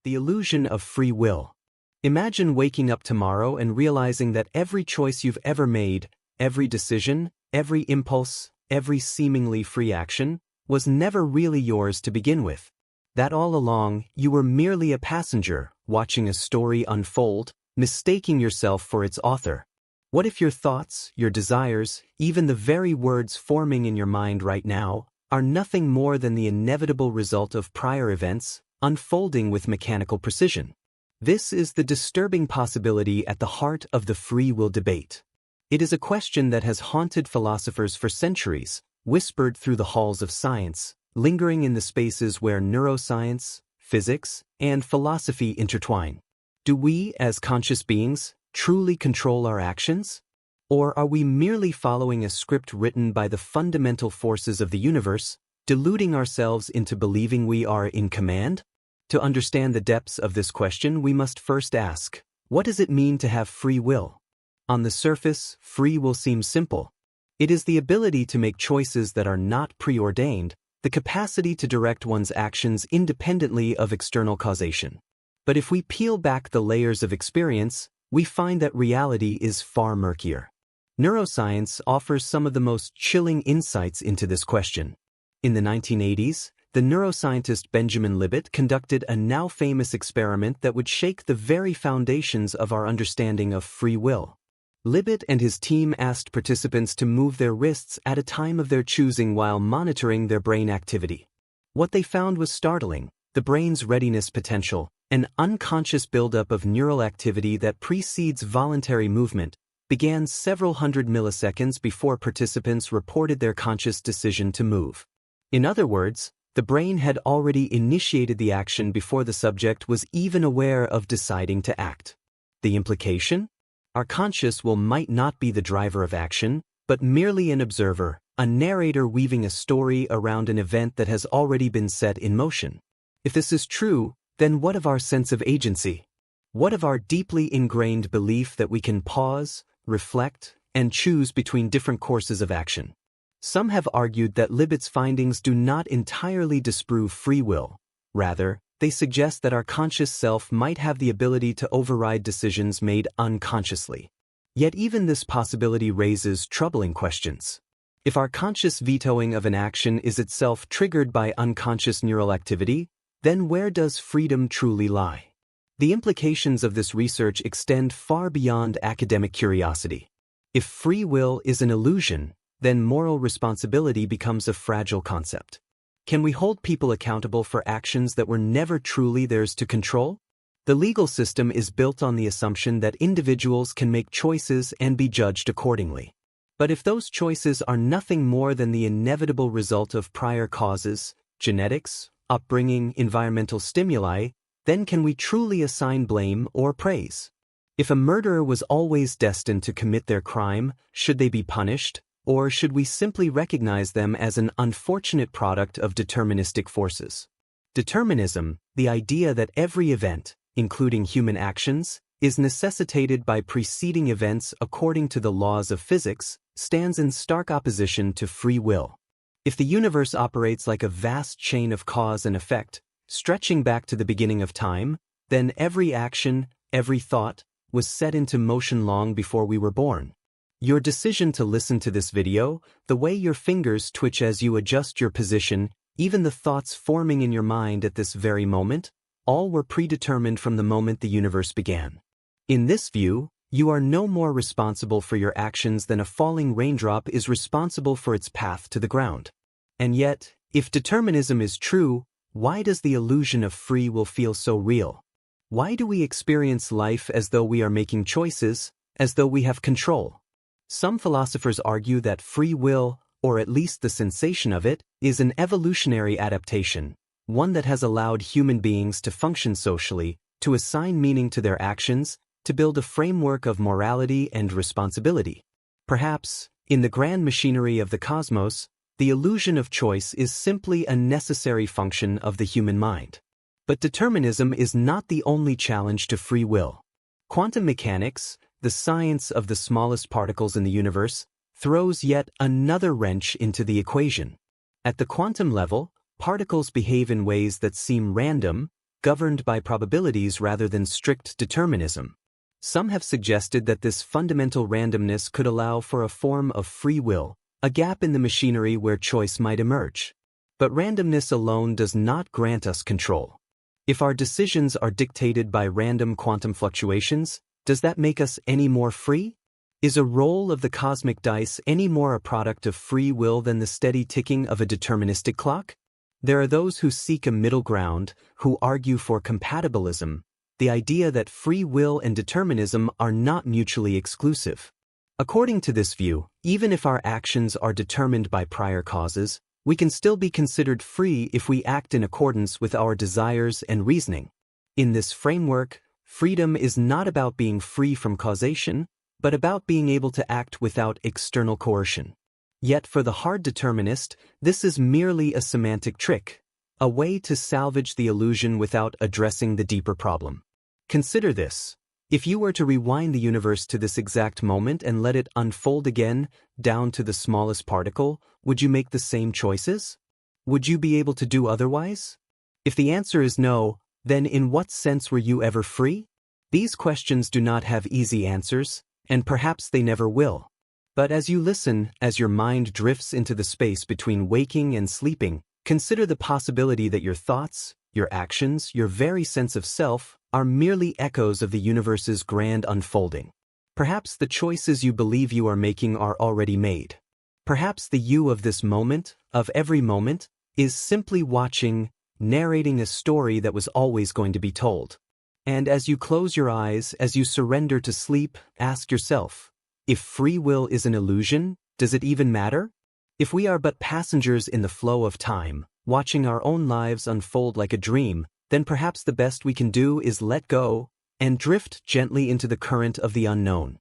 The illusion of free will. Imagine waking up tomorrow and realizing that every choice you've ever made, every decision, every impulse, every seemingly free action, was never really yours to begin with. That all along, you were merely a passenger, watching a story unfold, mistaking yourself for its author. What if your thoughts, your desires, even the very words forming in your mind right now, are nothing more than the inevitable result of prior events, unfolding with mechanical precision? This is the disturbing possibility at the heart of the free will debate. It is a question that has haunted philosophers for centuries, whispered through the halls of science, lingering in the spaces where neuroscience, physics, and philosophy intertwine. Do we, as conscious beings, truly control our actions? Or are we merely following a script written by the fundamental forces of the universe, deluding ourselves into believing we are in command? To understand the depths of this question, we must first ask, what does it mean to have free will? On the surface, free will seems simple. It is the ability to make choices that are not preordained, the capacity to direct one's actions independently of external causation. But if we peel back the layers of experience, we find that reality is far murkier. Neuroscience offers some of the most chilling insights into this question. In the 1980s, the neuroscientist Benjamin Libet conducted a now famous experiment that would shake the very foundations of our understanding of free will. Libet and his team asked participants to move their wrists at a time of their choosing while monitoring their brain activity. What they found was startling: the brain's readiness potential, an unconscious buildup of neural activity that precedes voluntary movement, began several hundred milliseconds before participants reported their conscious decision to move. In other words, the brain had already initiated the action before the subject was even aware of deciding to act. The implication? Our conscious will might not be the driver of action, but merely an observer, a narrator weaving a story around an event that has already been set in motion. If this is true, then what of our sense of agency? What of our deeply ingrained belief that we can pause, reflect, and choose between different courses of action? Some have argued that Libet's findings do not entirely disprove free will. Rather, they suggest that our conscious self might have the ability to override decisions made unconsciously. Yet even this possibility raises troubling questions. If our conscious vetoing of an action is itself triggered by unconscious neural activity, then where does freedom truly lie? The implications of this research extend far beyond academic curiosity. If free will is an illusion, then moral responsibility becomes a fragile concept. Can we hold people accountable for actions that were never truly theirs to control? The legal system is built on the assumption that individuals can make choices and be judged accordingly. But if those choices are nothing more than the inevitable result of prior causes, genetics, upbringing, environmental stimuli, then can we truly assign blame or praise? If a murderer was always destined to commit their crime, should they be punished? Or should we simply recognize them as an unfortunate product of deterministic forces? Determinism, the idea that every event, including human actions, is necessitated by preceding events according to the laws of physics, stands in stark opposition to free will. If the universe operates like a vast chain of cause and effect, stretching back to the beginning of time, then every action, every thought, was set into motion long before we were born. Your decision to listen to this video, the way your fingers twitch as you adjust your position, even the thoughts forming in your mind at this very moment, all were predetermined from the moment the universe began. In this view, you are no more responsible for your actions than a falling raindrop is responsible for its path to the ground. And yet, if determinism is true, why does the illusion of free will feel so real? Why do we experience life as though we are making choices, as though we have control? Some philosophers argue that free will, or at least the sensation of it, is an evolutionary adaptation, one that has allowed human beings to function socially, to assign meaning to their actions, to build a framework of morality and responsibility. Perhaps, in the grand machinery of the cosmos, the illusion of choice is simply a necessary function of the human mind. But determinism is not the only challenge to free will. Quantum mechanics, the science of the smallest particles in the universe, throws yet another wrench into the equation. At the quantum level, particles behave in ways that seem random, governed by probabilities rather than strict determinism. Some have suggested that this fundamental randomness could allow for a form of free will, a gap in the machinery where choice might emerge. But randomness alone does not grant us control. If our decisions are dictated by random quantum fluctuations, does that make us any more free? Is a roll of the cosmic dice any more a product of free will than the steady ticking of a deterministic clock? There are those who seek a middle ground, who argue for compatibilism, the idea that free will and determinism are not mutually exclusive. According to this view, even if our actions are determined by prior causes, we can still be considered free if we act in accordance with our desires and reasoning. In this framework, freedom is not about being free from causation, but about being able to act without external coercion. Yet for the hard determinist, this is merely a semantic trick, a way to salvage the illusion without addressing the deeper problem. Consider this. If you were to rewind the universe to this exact moment and let it unfold again, down to the smallest particle, would you make the same choices? Would you be able to do otherwise? If the answer is no, then in what sense were you ever free? These questions do not have easy answers, and perhaps they never will. But as you listen, as your mind drifts into the space between waking and sleeping, consider the possibility that your thoughts, your actions, your very sense of self, are merely echoes of the universe's grand unfolding. Perhaps the choices you believe you are making are already made. Perhaps the you of this moment, of every moment, is simply watching, narrating a story that was always going to be told. And as you close your eyes, as you surrender to sleep, ask yourself, if free will is an illusion, does it even matter? If we are but passengers in the flow of time, watching our own lives unfold like a dream, then perhaps the best we can do is let go and drift gently into the current of the unknown.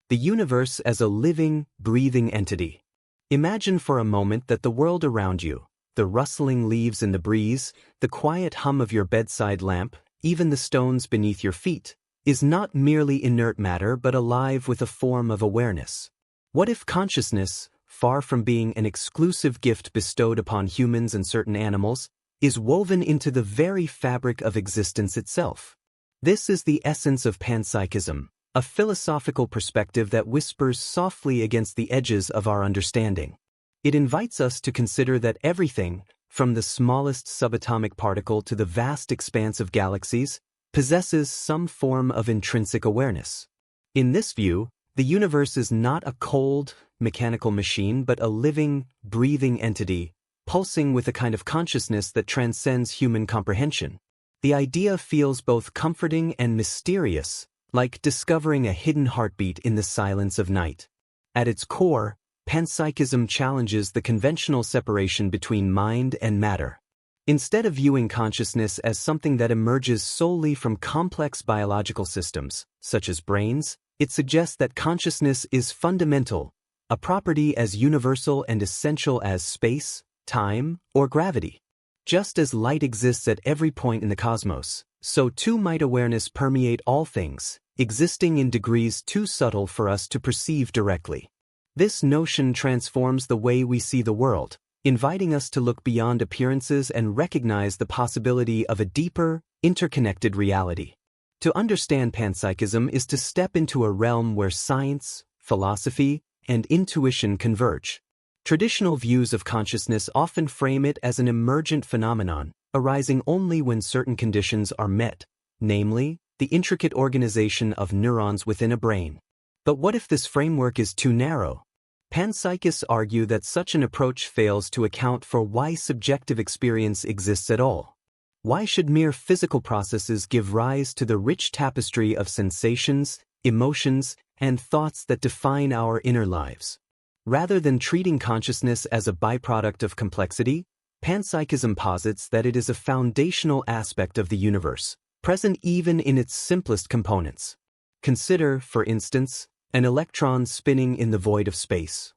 The universe as a living, breathing entity. Imagine for a moment that the world around you, the rustling leaves in the breeze, the quiet hum of your bedside lamp, even the stones beneath your feet, is not merely inert matter but alive with a form of awareness. What if consciousness, far from being an exclusive gift bestowed upon humans and certain animals, is woven into the very fabric of existence itself? This is the essence of panpsychism, a philosophical perspective that whispers softly against the edges of our understanding. It invites us to consider that everything, from the smallest subatomic particle to the vast expanse of galaxies, possesses some form of intrinsic awareness. In this view, the universe is not a cold, mechanical machine but a living, breathing entity, pulsing with a kind of consciousness that transcends human comprehension. The idea feels both comforting and mysterious, like discovering a hidden heartbeat in the silence of night. At its core, panpsychism challenges the conventional separation between mind and matter. Instead of viewing consciousness as something that emerges solely from complex biological systems, such as brains, it suggests that consciousness is fundamental, a property as universal and essential as space, time, or gravity. Just as light exists at every point in the cosmos, so too might awareness permeate all things, existing in degrees too subtle for us to perceive directly. This notion transforms the way we see the world, inviting us to look beyond appearances and recognize the possibility of a deeper, interconnected reality. To understand panpsychism is to step into a realm where science, philosophy, and intuition converge. Traditional views of consciousness often frame it as an emergent phenomenon, arising only when certain conditions are met, namely, the intricate organization of neurons within a brain. But what if this framework is too narrow? Panpsychists argue that such an approach fails to account for why subjective experience exists at all. Why should mere physical processes give rise to the rich tapestry of sensations, emotions, and thoughts that define our inner lives? Rather than treating consciousness as a byproduct of complexity, panpsychism posits that it is a foundational aspect of the universe, present even in its simplest components. Consider, for instance, an electron spinning in the void of space.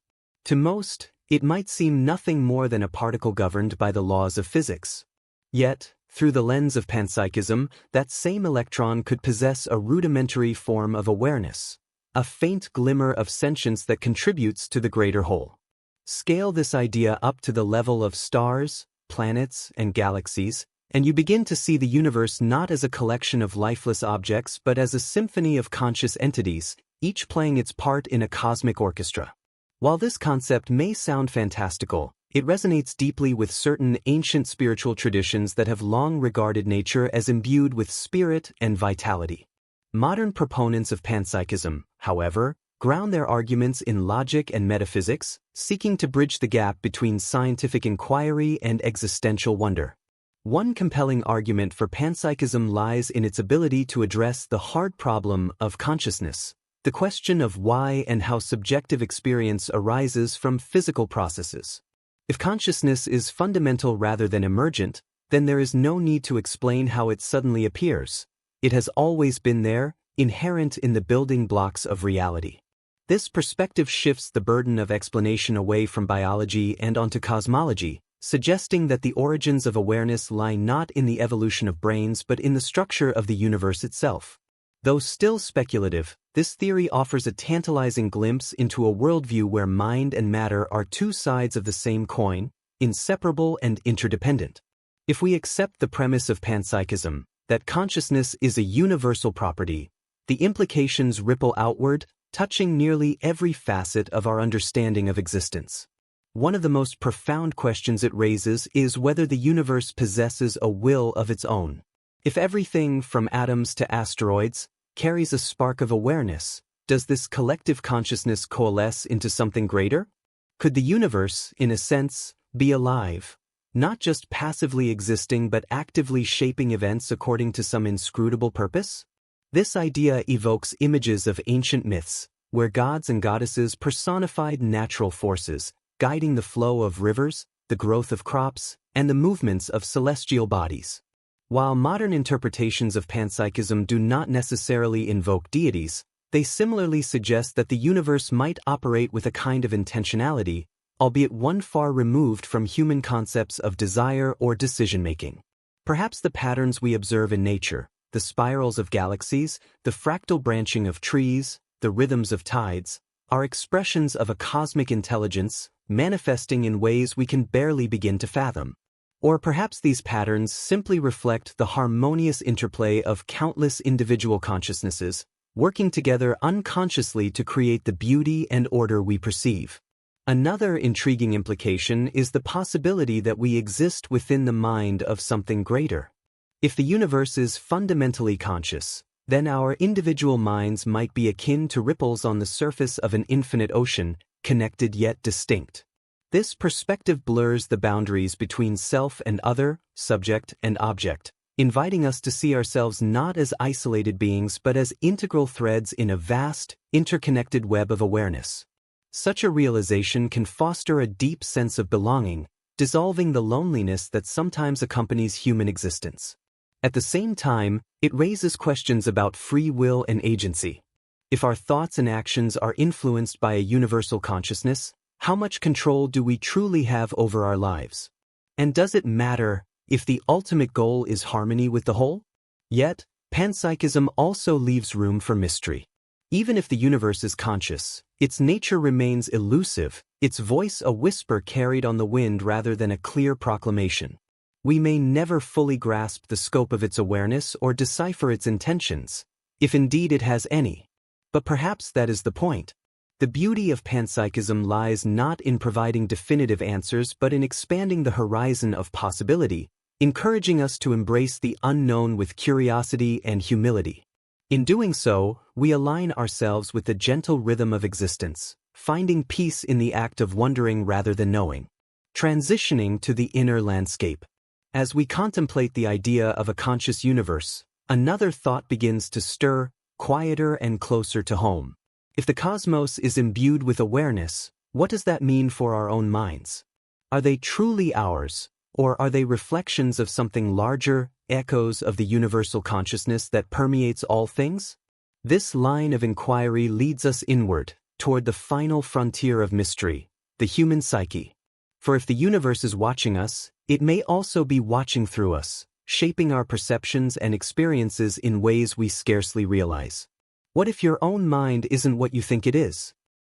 To most, it might seem nothing more than a particle governed by the laws of physics. Yet, through the lens of panpsychism, that same electron could possess a rudimentary form of awareness, a faint glimmer of sentience that contributes to the greater whole. Scale this idea up to the level of stars, planets, and galaxies, and you begin to see the universe not as a collection of lifeless objects but as a symphony of conscious entities, each playing its part in a cosmic orchestra. While this concept may sound fantastical, it resonates deeply with certain ancient spiritual traditions that have long regarded nature as imbued with spirit and vitality. Modern proponents of panpsychism, however, ground their arguments in logic and metaphysics, seeking to bridge the gap between scientific inquiry and existential wonder. One compelling argument for panpsychism lies in its ability to address the hard problem of consciousness, the question of why and how subjective experience arises from physical processes. If consciousness is fundamental rather than emergent, then there is no need to explain how it suddenly appears. It has always been there, inherent in the building blocks of reality. This perspective shifts the burden of explanation away from biology and onto cosmology, suggesting that the origins of awareness lie not in the evolution of brains but in the structure of the universe itself. Though still speculative, this theory offers a tantalizing glimpse into a worldview where mind and matter are two sides of the same coin, inseparable and interdependent. If we accept the premise of panpsychism, that consciousness is a universal property, the implications ripple outward, touching nearly every facet of our understanding of existence. One of the most profound questions it raises is whether the universe possesses a will of its own. If everything, from atoms to asteroids, carries a spark of awareness, does this collective consciousness coalesce into something greater? Could the universe, in a sense, be alive, not just passively existing but actively shaping events according to some inscrutable purpose? This idea evokes images of ancient myths, where gods and goddesses personified natural forces, guiding the flow of rivers, the growth of crops, and the movements of celestial bodies. While modern interpretations of panpsychism do not necessarily invoke deities, they similarly suggest that the universe might operate with a kind of intentionality, albeit one far removed from human concepts of desire or decision-making. Perhaps the patterns we observe in nature, the spirals of galaxies, the fractal branching of trees, the rhythms of tides, are expressions of a cosmic intelligence manifesting in ways we can barely begin to fathom. Or perhaps these patterns simply reflect the harmonious interplay of countless individual consciousnesses, working together unconsciously to create the beauty and order we perceive. Another intriguing implication is the possibility that we exist within the mind of something greater. If the universe is fundamentally conscious, then our individual minds might be akin to ripples on the surface of an infinite ocean, connected yet distinct. This perspective blurs the boundaries between self and other, subject and object, inviting us to see ourselves not as isolated beings but as integral threads in a vast, interconnected web of awareness. Such a realization can foster a deep sense of belonging, dissolving the loneliness that sometimes accompanies human existence. At the same time, it raises questions about free will and agency. If our thoughts and actions are influenced by a universal consciousness, how much control do we truly have over our lives? And does it matter if the ultimate goal is harmony with the whole? Yet, panpsychism also leaves room for mystery. Even if the universe is conscious, its nature remains elusive, its voice a whisper carried on the wind rather than a clear proclamation. We may never fully grasp the scope of its awareness or decipher its intentions, if indeed it has any. But perhaps that is the point. The beauty of panpsychism lies not in providing definitive answers but in expanding the horizon of possibility, encouraging us to embrace the unknown with curiosity and humility. In doing so, we align ourselves with the gentle rhythm of existence, finding peace in the act of wondering rather than knowing. Transitioning to the inner landscape. As we contemplate the idea of a conscious universe, another thought begins to stir, quieter and closer to home. If the cosmos is imbued with awareness, what does that mean for our own minds? Are they truly ours, or are they reflections of something larger, echoes of the universal consciousness that permeates all things? This line of inquiry leads us inward, toward the final frontier of mystery, the human psyche. For if the universe is watching us, it may also be watching through us, shaping our perceptions and experiences in ways we scarcely realize. What if your own mind isn't what you think it is?